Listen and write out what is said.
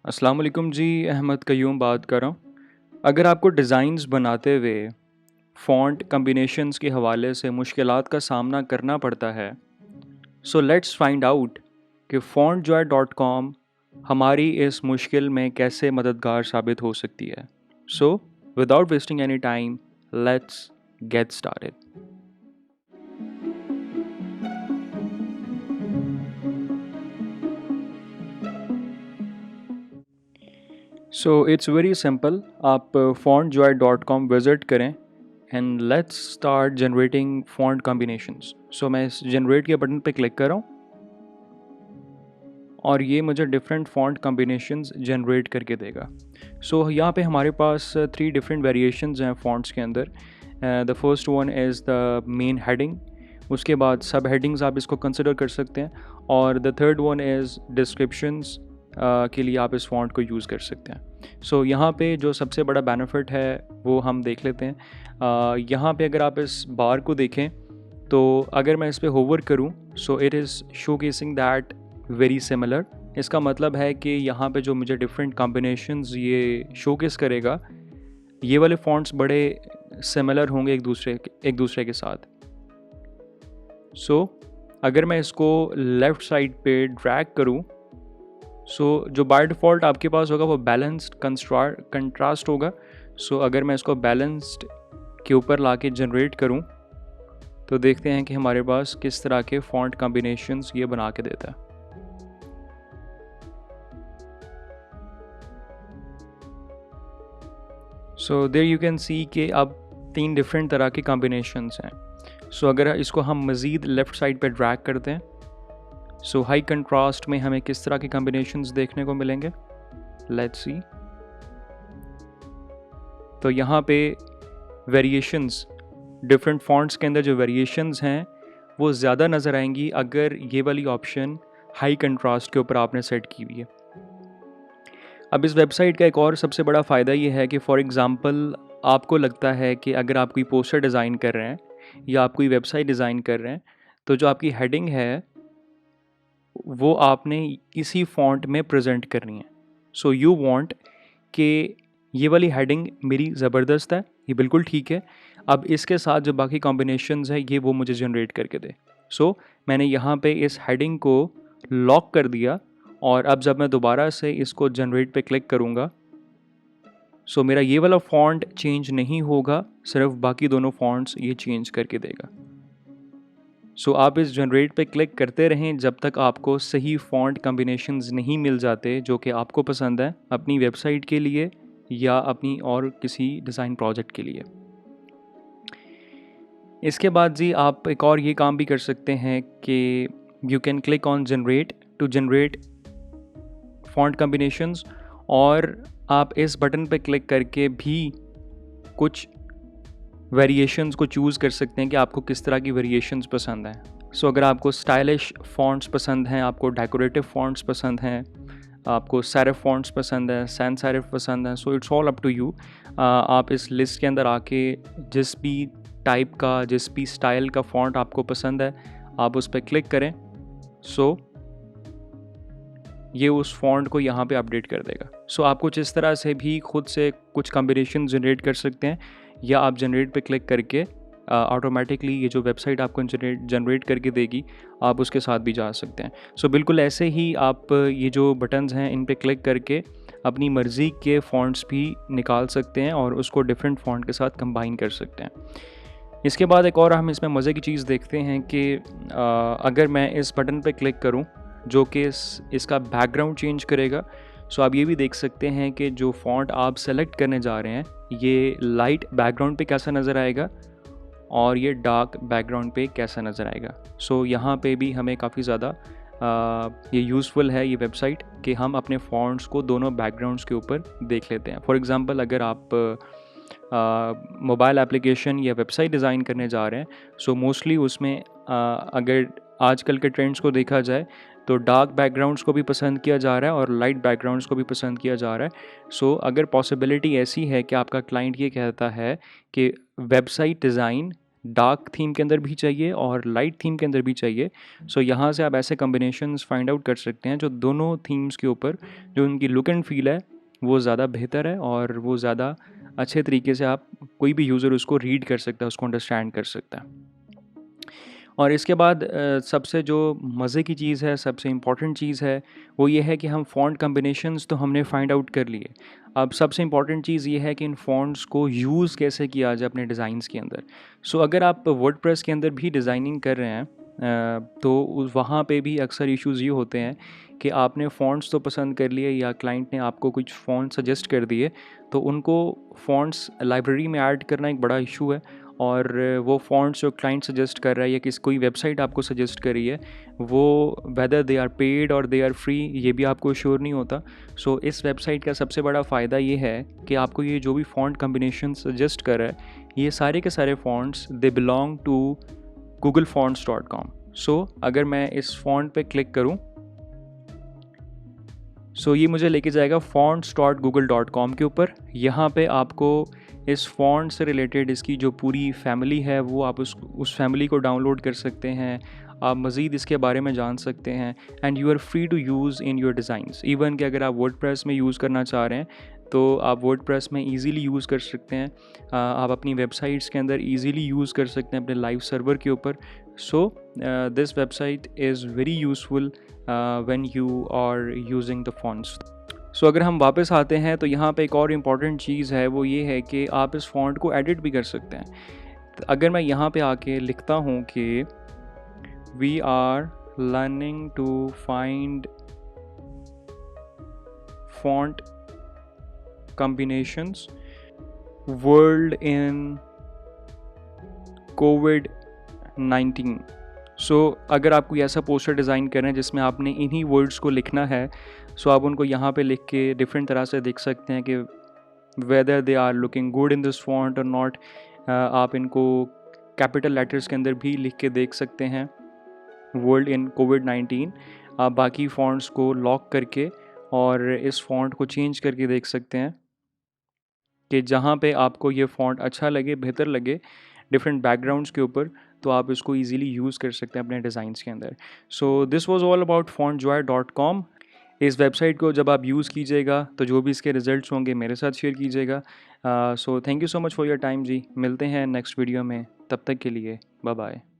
अस्सलाम वालेकुम जी, अहमद कयूम बात कर रहा हूँ। अगर आपको डिज़ाइंस बनाते हुए फ़ॉन्ट कॉम्बिनेशंस के हवाले से मुश्किलात का सामना करना पड़ता है, सो लेट्स फाइंड आउट कि fontjoy.com हमारी इस मुश्किल में कैसे मददगार साबित हो सकती है। So without wasting any time, let's get started. So it's very simple. आप fontjoy.com विज़िट करें and let's start generating font combinations. So मैं इस जनरेट के बटन पे क्लिक कर रहा हूँ और ये मुझे डिफरेंट फ़ॉन्ट कॉम्बिनेशंस जनरेट करके देगा। सो यहाँ पे हमारे पास 3 डिफरेंट वेरिएशंस हैं फ़ॉन्ट्स के अंदर। The first one is the main heading, उसके बाद सब हेडिंग्स आप इसको कंसिडर कर सकते हैं, और the third one is descriptions के लिए आप इस फ़ॉन्ट को यूज़ कर सकते हैं। सो यहाँ पे जो सबसे बड़ा बेनिफिट है वो हम देख लेते हैं। यहाँ पे अगर आप इस बार को देखें तो अगर मैं इस पे होवर करूँ, so it is showcasing that very similar. इसका मतलब है कि यहाँ पे जो मुझे डिफरेंट कॉम्बिनेशंस ये शोकेस करेगा, ये वाले फ़ॉन्ट्स बड़े सिमिलर होंगे एक दूसरे के साथ। सो अगर मैं इसको लेफ़्ट साइड पे ड्रैग करूँ, सो जो बाय डिफ़ॉल्ट आपके पास होगा वो बैलेंस्ड कंट्रास्ट होगा। सो अगर मैं इसको बैलेंस्ड के ऊपर लाके जनरेट करूँ तो देखते हैं कि हमारे पास किस तरह के फ़ॉन्ट कॉम्बिनेशंस ये बना के देता है। So there you can see कि अब 3 डिफरेंट तरह के कॉम्बिनेशंस हैं। सो अगर इसको हम मज़ीद लेफ़्ट साइड पे ड्रैग करते हैं, सो हाई कंट्रास्ट में हमें किस तरह के कॉम्बिनेशंस देखने को मिलेंगे, लेट्स सी। तो यहाँ पे वेरिएशंस, डिफरेंट फ़ॉन्ट्स के अंदर जो वेरिएशंस हैं वो ज़्यादा नज़र आएंगी अगर ये वाली ऑप्शन हाई कंट्रास्ट के ऊपर आपने सेट की हुई है। अब इस वेबसाइट का एक और सबसे बड़ा फ़ायदा ये है कि फॉर एग्ज़ाम्पल आपको लगता है कि अगर आप कोई पोस्टर डिज़ाइन कर रहे हैं या आप कोई वेबसाइट डिज़ाइन कर रहे हैं, तो जो आपकी हेडिंग है वो आपने इसी फ़ॉन्ट में प्रेजेंट करनी है। सो यू वांट कि ये वाली हेडिंग मेरी ज़बरदस्त है, ये बिल्कुल ठीक है, अब इसके साथ जो बाकी कॉम्बिनेशंस है ये वो मुझे जनरेट करके दे। सो मैंने यहाँ पे इस हेडिंग को लॉक कर दिया, और अब जब मैं दोबारा से इसको जनरेट पे क्लिक करूँगा, सो मेरा ये वाला फ़ॉन्ट चेंज नहीं होगा, सिर्फ बाकी दोनों फ़ॉन्ट्स ये चेंज करके देगा। सो आप इस जनरेट पे क्लिक करते रहें जब तक आपको सही फ़ॉन्ट कॉम्बिनेशंस नहीं मिल जाते जो कि आपको पसंद है अपनी वेबसाइट के लिए या अपनी और किसी डिज़ाइन प्रोजेक्ट के लिए। इसके बाद जी आप एक और ये काम भी कर सकते हैं कि you can click on generate to generate font combinations, और आप इस बटन पे क्लिक करके भी कुछ वेरिएशंस को चूज़ कर सकते हैं कि आपको किस तरह की वेरिएशंस पसंद हैं। सो अगर आपको स्टाइलिश फ़ॉन्ट्स पसंद हैं, आपको डेकोरेटिव फ़ॉन्ट्स पसंद हैं, आपको सेरिफ फ़ॉन्ट्स पसंद है, सैन सेरिफ पसंद है, so it's all up to you. आप इस लिस्ट के अंदर आके जिस भी टाइप का, जिस भी स्टाइल का फ़ॉन्ट आपको पसंद है, आप उस पर क्लिक करें। सो ये उस फ़ॉन्ट को यहाँ पे अपडेट कर देगा। सो आप कुछ इस तरह से भी खुद से कुछ कॉम्बिनेशन जनरेट कर सकते हैं, या आप जनरेट पे क्लिक करके ऑटोमेटिकली ये जो वेबसाइट आपको जनरेट करके देगी आप उसके साथ भी जा सकते हैं। सो बिल्कुल ऐसे ही आप ये जो बटन्स हैं इन पे क्लिक करके अपनी मर्ज़ी के फ़ॉन्ट्स भी निकाल सकते हैं और उसको डिफरेंट फ़ॉन्ट के साथ कंबाइन कर सकते हैं। इसके बाद एक और हम इसमें मज़े की चीज़ देखते हैं कि अगर मैं इस बटन पे क्लिक करूं जो कि इसका बैकग्राउंड चेंज करेगा, सो आप ये भी देख सकते हैं कि जो फ़ॉन्ट आप सेलेक्ट करने जा रहे हैं ये लाइट बैकग्राउंड पे कैसा नज़र आएगा और ये डार्क बैकग्राउंड पे कैसा नज़र आएगा। सो यहाँ पे भी हमें काफ़ी ज़्यादा ये यूज़फुल है ये वेबसाइट कि हम अपने फ़ॉन्ट्स को दोनों बैकग्राउंड्स के ऊपर देख लेते हैं। फॉर एग्ज़ाम्पल अगर आप मोबाइल एप्लीकेशन या वेबसाइट डिज़ाइन करने जा रहे हैं, सो मोस्टली उसमें अगर आजकल के ट्रेंड्स को देखा जाए तो डार्क बैकग्राउंड्स को भी पसंद किया जा रहा है और लाइट बैकग्राउंड्स को भी पसंद किया जा रहा है। सो अगर पॉसिबिलिटी ऐसी है कि आपका क्लाइंट ये कहता है कि वेबसाइट डिज़ाइन डार्क थीम के अंदर भी चाहिए और लाइट थीम के अंदर भी चाहिए। सो यहाँ से आप ऐसे कम्बिनेशंस फाइंड आउट कर सकते हैं जो दोनों थीम्स के ऊपर जो उनकी लुक एंड फील है वो ज़्यादा बेहतर है और वो ज़्यादा अच्छे तरीके से आप कोई भी यूज़र उसको रीड कर सकता है, उसको अंडरस्टैंड कर सकता है। और इसके बाद सबसे जो मज़े की चीज़ है, सबसे इम्पॉर्टेंट चीज़ है, वो ये है कि हम फ़ॉन्ट कॉम्बिनेशंस तो हमने फाइंड आउट कर लिए। अब सबसे इम्पॉर्टेंट चीज़ ये है कि इन फ़ॉन्ट्स को यूज़ कैसे किया जाए अपने डिज़ाइंस के अंदर। सो अगर आप वर्डप्रेस के अंदर भी डिज़ाइनिंग कर रहे हैं तो वहाँ पे भी अक्सर इश्यूज़ ये होते हैं कि आपने फ़ॉन्ट्स तो पसंद कर लिए या क्लाइंट ने आपको कुछ फ़ॉन्ट सजेस्ट कर दिए, तो उनको फ़ॉन्ट्स लाइब्रेरी में ऐड करना एक बड़ा इशू है। और वो फ़ॉन्ट्स जो क्लाइंट सजेस्ट कर रहा है या किस कोई वेबसाइट आपको सजेस्ट कर रही है, वो वेदर दे आर पेड और दे आर फ्री, ये भी आपको श्योर नहीं होता। सो इस वेबसाइट का सबसे बड़ा फ़ायदा ये है कि आपको ये जो भी फ़ॉन्ट कॉम्बिनेशन सजेस्ट कर रहा है, ये सारे के सारे fonts they belong to googlefonts.com। सो अगर मैं इस फ़ॉन्ट पे क्लिक करूँ, सो ये मुझे लेके जाएगा fonts.google.com के ऊपर। यहाँ पे आपको इस फ़ॉन्ट से रिलेटेड इसकी जो पूरी फैमिली है वो आप उस फैमिली को डाउनलोड कर सकते हैं। आप मज़ीद इसके बारे में जान सकते हैं and you are free to use in your designs. Even कि अगर आप वर्डप्रेस में यूज़ करना चाह रहे हैं तो आप वर्डप्रेस में ईज़िली यूज़ कर सकते हैं। आप अपनी वेबसाइट्स के अंदर ईज़िली यूज़ कर सकते हैं अपने लाइव सर्वर के ऊपर। So this website is very useful when you are using the fonts. So अगर हम वापस आते हैं तो यहाँ पे एक और इम्पॉर्टेंट चीज़ है, वो ये है कि आप इस फ़ॉन्ट को एडिट भी कर सकते हैं। तो अगर मैं यहाँ पे आके लिखता हूँ कि we are learning to find font combinations world in कोविड-19। सो अगर आप कोई ऐसा पोस्टर डिज़ाइन कर रहे हैं जिसमें आपने इन्हीं वर्ड्स को लिखना है, सो आप उनको यहाँ पे लिख के डिफरेंट तरह से देख सकते हैं कि whether they are looking good in this font और नॉट। आप इनको कैपिटल लेटर्स के अंदर भी लिख के देख सकते हैं, वर्ल्ड इन कोविड-19। आप बाकी फॉन्ट्स को लॉक करके और इस फॉन्ट को चेंज करके देख सकते हैं कि जहाँ पे आपको ये फ़ॉन्ट अच्छा लगे, बेहतर लगे डिफरेंट बैकग्राउंड्स के ऊपर, तो आप इसको ईज़िली यूज़ कर सकते हैं अपने डिज़ाइंस के अंदर। So this was all about fontjoy.com। इस वेबसाइट को जब आप यूज़ कीजिएगा तो जो भी इसके रिज़ल्ट्स होंगे मेरे साथ शेयर कीजिएगा। So thank you so much for your time जी। मिलते हैं नेक्स्ट वीडियो में, तब तक के लिए बाय बाय।